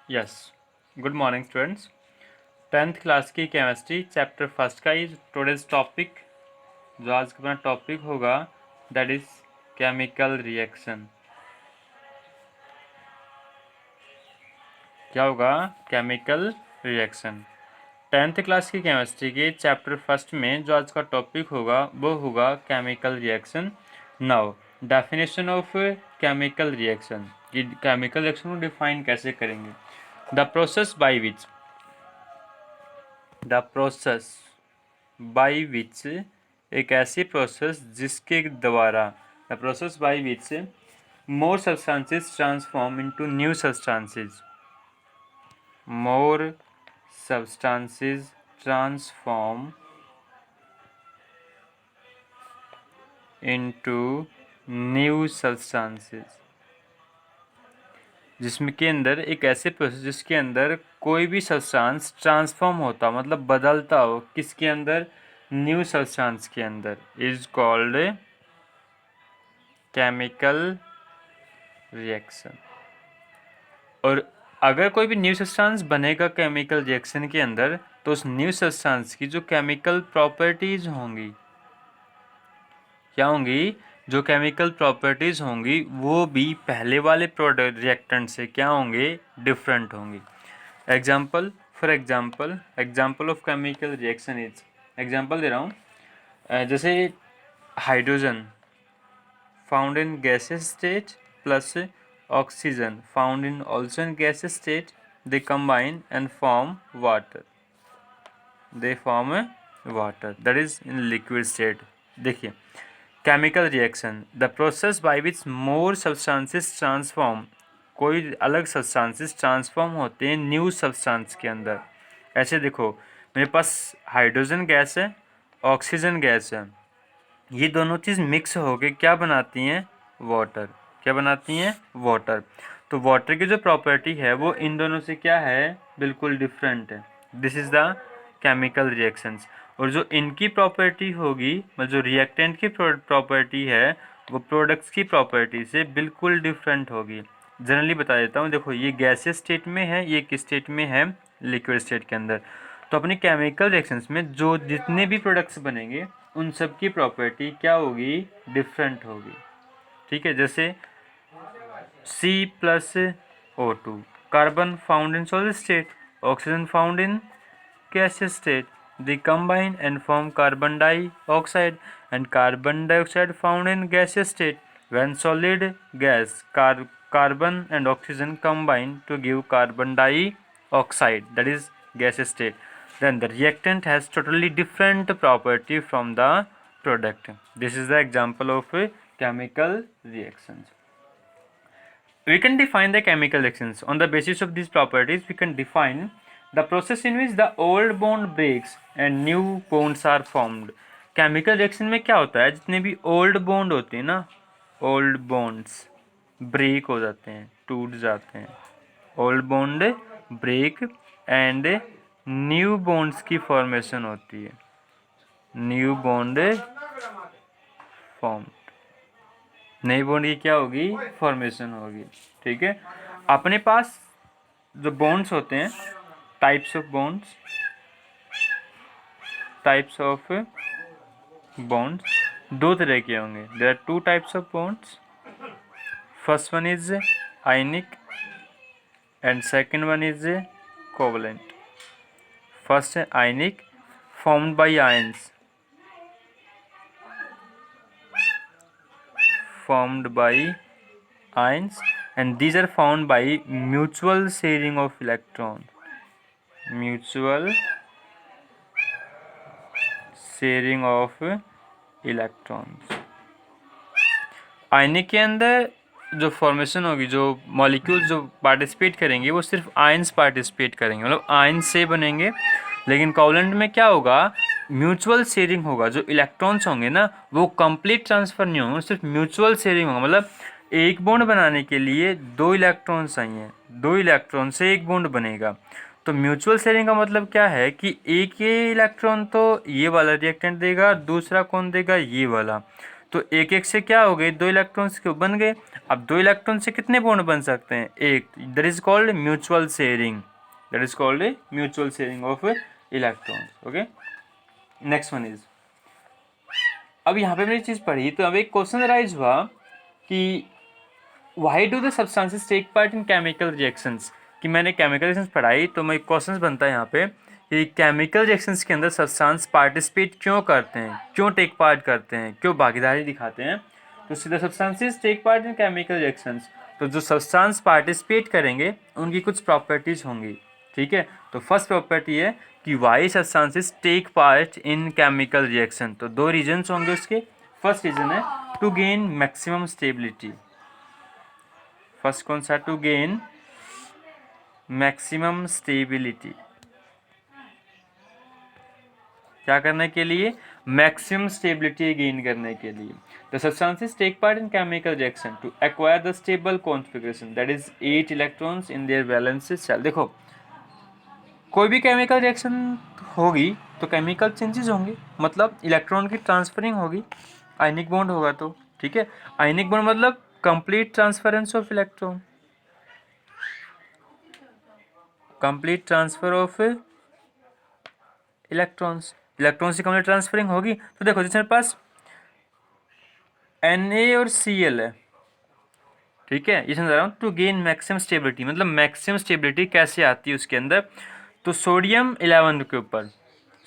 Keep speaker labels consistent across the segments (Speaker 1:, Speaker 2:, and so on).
Speaker 1: Yes, good morning students. 10th class की chemistry chapter first का ये टुडेज टॉपिक, जो आज का अपना टॉपिक होगा, दैट इज केमिकल रिएक्शन। क्या होगा? Chemical reaction. 10th क्लास की केमिस्ट्री के चैप्टर फर्स्ट में जो आज का टॉपिक होगा वो होगा chemical reaction. Now definition of chemical reaction, कि केमिकल रिएक्शन को डिफाइन कैसे करेंगे। द प्रोसेस बाई विच एक ऐसी प्रोसेस जिसके द्वारा the process by which more substances transform into new substances more substances transform into new substances, जिसमें के अंदर एक ऐसे प्रोसेस जिसके अंदर कोई भी सब्सटेंस ट्रांसफॉर्म होता, मतलब बदलता हो, किसके अंदर? न्यू सब्सटेंस के अंदर, इज कॉल्ड केमिकल रिएक्शन। और अगर कोई भी न्यू सब्सटेंस बनेगा केमिकल रिएक्शन के अंदर, तो उस न्यू सब्सटेंस की जो केमिकल प्रॉपर्टीज होंगी, क्या होंगी? जो केमिकल प्रॉपर्टीज होंगी वो भी पहले वाले प्रोडक्ट रिएक्टेंट से क्या होंगे? डिफरेंट होंगी। Example of chemical reaction is, example दे रहा हूँ, जैसे hydrogen found in gases state plus oxygen found in also in gases state, they combine and form water, that is in liquid state. देखिए, chemical reaction, the process by which more substances transform, कोई अलग substances transform होते हैं new substance के अंदर। ऐसे देखो, मेरे पास हाइड्रोजन गैस है, ऑक्सीजन गैस है, ये दोनों चीज़ मिक्स होके क्या बनाती हैं? वाटर। क्या बनाती हैं? वाटर। तो वाटर की जो प्रॉपर्टी है वो इन दोनों से क्या है? बिल्कुल डिफरेंट है। This is the chemical reactions. और जो इनकी प्रॉपर्टी होगी, मतलब जो रिएक्टेंट की प्रॉपर्टी है, वो प्रोडक्ट्स की प्रॉपर्टी से बिल्कुल डिफरेंट होगी। जनरली बता देता हूँ, देखो ये गैसियस स्टेट में है, ये किस स्टेट में है? लिक्विड स्टेट के अंदर। तो अपने केमिकल रिएक्शंस में जो जितने भी प्रोडक्ट्स बनेंगे उन सब की प्रॉपर्टी क्या होगी? डिफरेंट होगी। ठीक है, जैसे C+O2, carbon found in solid state, oxygen found in gaseous state. They combine and form carbon dioxide, and carbon dioxide found in gaseous state. When solid gas carbon and oxygen combine to give carbon dioxide, that is gaseous state, then the reactant has totally different property from the product. This is the example of chemical reactions. We can define the chemical reactions. On the basis of these properties, we can define the process in which the old bond breaks and new bonds are formed. Chemical reaction में क्या होता है? जितने भी old bond होते हैं ना, old bonds break हो जाते हैं, टूट जाते हैं। Old bond break and new bonds की फॉर्मेशन होती है। न्यू बॉन्ड फॉर्म, नई बॉन्ड की क्या होगी? फॉर्मेशन होगी। ठीक है, अपने पास जो बॉन्ड्स होते हैं, टाइप्स ऑफ बॉन्ड्स दो तरह के होंगे। There are two types of bonds. First one is ionic and second one is covalent. First है ionic, formed by ions, and these are found by mutual sharing of electron. Mutual sharing of electrons. आयनिक के अंदर जो formation होगी, जो molecule जो participate करेंगे वो सिर्फ आयंस पार्टिसिपेट करेंगे, मतलब आयंस से बनेंगे। लेकिन कोवलेंट में क्या होगा? म्यूचुअल शेयरिंग होगा। जो इलेक्ट्रॉन्स होंगे ना, वो कंप्लीट ट्रांसफर नहीं होंगे, सिर्फ म्यूचुअल शेयरिंग होगा। मतलब एक बॉन्ड बनाने के लिए दो इलेक्ट्रॉन्स चाहिए, दो इलेक्ट्रॉन से एक बॉन्ड बनेगा। तो म्यूचुअल शेयरिंग का मतलब क्या है कि एक ये इलेक्ट्रॉन तो ये वाला रिएक्टेंट देगा, दूसरा कौन देगा? ये वाला। तो तो एक एक से क्या हो गए, 2 इलेक्ट्रॉन्स क्यों बन गए। अब 2 इलेक्ट्रॉन से कितने बॉन्ड बन सकते हैं, एक। That is called mutual sharing, that is called mutual sharing of electrons. Okay, next one is, अब यहाँ पे मैंने चीज़ पढ़ी तो अब एक क्वेश्चन राइज हुआ कि why do the substances take part in chemical reactions, कि मैंने केमिकल रिएक्शंस पढ़ाई तो मैं क्वेश्चन बनता है यहाँ पे कि केमिकल रिएक्शंस के अंदर सब्सटेंस पार्टिसिपेट क्यों करते हैं, क्यों टेक पार्ट करते हैं, क्यों भागीदारी दिखाते हैं। तो सीधा substances take part in chemical reactions, तो जो सब्सटेंस पार्टिसिपेट करेंगे उनकी कुछ प्रॉपर्टीज होंगी, ठीक है। तो फर्स्ट प्रॉपर्टी है कि why substances take part in chemical reaction, तो 2 रीजन्स होंगे उसके। फर्स्ट रीजन है to gain maximum stability, first कौन सा, टू गेन मैक्सिमम स्टेबिलिटी, क्या करने के लिए, मैक्सिमम स्टेबिलिटी गेन करने के लिए। The substances take part in chemical reaction to acquire the stable configuration that is 8 electrons in their valence shell. देखो कोई भी केमिकल रिएक्शन होगी तो केमिकल चेंजेस होंगे, मतलब इलेक्ट्रॉन की ट्रांसफरिंग होगी, आयनिक बॉन्ड होगा तो, ठीक है। आयनिक बॉन्ड मतलब complete transference of electron, complete transfer of electrons, electrons की कंप्लीट ट्रांसफरिंग होगी। तो देखो जैसे मेरे पास Na और Cl है, ठीक है, ये समझ रहा हूँ। टू गेन मैक्सिमम स्टेबिलिटी, मतलब मैक्सिमम स्टेबिलिटी कैसे आती है उसके अंदर, तो सोडियम 11 के ऊपर,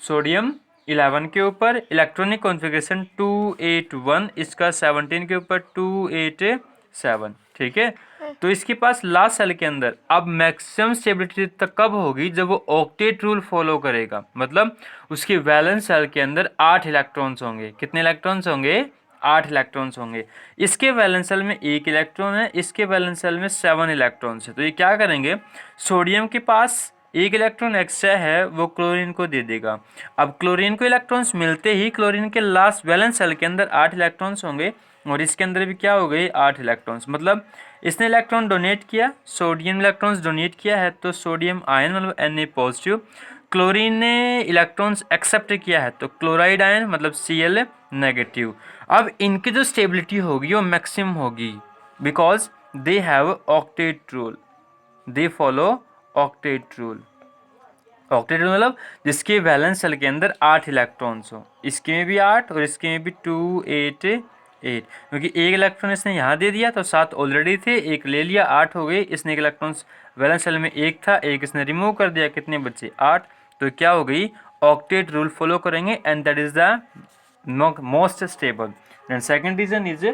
Speaker 1: सोडियम 11 के ऊपर इलेक्ट्रॉनिक कॉन्फ़िगरेशन 281, इसका 17 के ऊपर 287, ठीक है। तो इसके पास लास्ट सेल के अंदर अब मैक्सिमम स्टेबिलिटी तक कब होगी, जब वो ऑक्टेट रूल फॉलो करेगा, मतलब उसके वैलेंस सेल के अंदर 8 इलेक्ट्रॉन्स होंगे। कितने इलेक्ट्रॉन्स होंगे, 8 इलेक्ट्रॉन्स होंगे। इसके वैलेंस सेल में 1 इलेक्ट्रॉन है, इसके वैलेंस सेल में 7 इलेक्ट्रॉन्स है। तो ये क्या करेंगे, सोडियम के पास 1 इलेक्ट्रॉन एक्स्ट्रा है वो क्लोरीन को दे देगा। अब क्लोरीन को इलेक्ट्रॉन्स मिलते ही क्लोरीन के लास्ट वैलेंस सेल के अंदर 8 इलेक्ट्रॉन्स होंगे और इसके अंदर भी क्या हो गए, 8 इलेक्ट्रॉन्स। मतलब इसने इलेक्ट्रॉन डोनेट किया, सोडियम इलेक्ट्रॉन्स डोनेट किया है तो सोडियम आयन मतलब Na पॉजिटिव, क्लोरीन ने इलेक्ट्रॉन्स एक्सेप्ट किया है तो क्लोराइड आयन मतलब Cl नेगेटिव। अब इनकी जो स्टेबिलिटी होगी वो मैक्सिमम होगी because they have octet rule, they follow octet rule. Octet rule मतलब जिसके वैलेंस सेल के अंदर 8 इलेक्ट्रॉन्स हो, इसके में भी 8 और इसके में भी 288, क्योंकि 1 इलेक्ट्रॉन इसने यहाँ दे दिया तो 7 ऑलरेडी थे, 1 ले लिया, 8 हो गए। इसने 1 इलेक्ट्रॉन्स वैलेंस सेल में 1 था, 1 इसने रिमूव कर दिया, कितने बचे, 8। तो क्या हो गई, ऑक्टेट रूल फॉलो करेंगे and that is the most stable. Then second reason is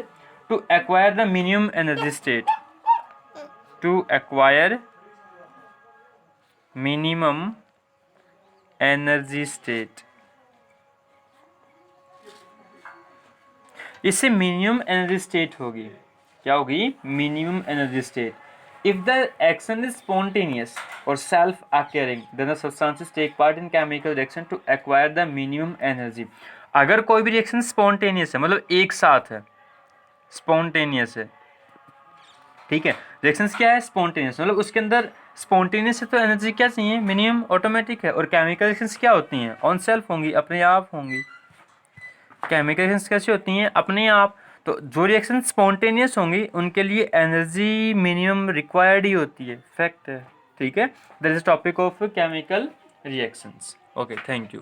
Speaker 1: to acquire the minimum energy state, to acquire minimum energy state, इससे मिनिमम एनर्जी स्टेट होगी, क्या होगी, minimum energy state. If the action is spontaneous और self occurring then the substances take part in chemical reaction to acquire the minimum energy. अगर कोई भी reaction spontaneous है मतलब एक साथ है, स्पॉन्टेनियस है, ठीक है, रिएक्शंस क्या है, स्पॉन्टेनियस, मतलब उसके अंदर स्पॉन्टेनियस है तो एनर्जी क्या चाहिए, मिनिमम, ऑटोमेटिक है। और केमिकल रिएक्शंस क्या होती हैं, ऑन सेल्फ होंगी, अपने आप होंगी। केमिकल रिएक्शंस कैसी होती हैं, अपने आप। तो जो रिएक्शन स्पॉन्टेनियस होंगी उनके लिए एनर्जी मिनिमम रिक्वायर्ड ही होती है, फैक्ट है, ठीक है। That is topic of chemical reactions. Okay, thank you.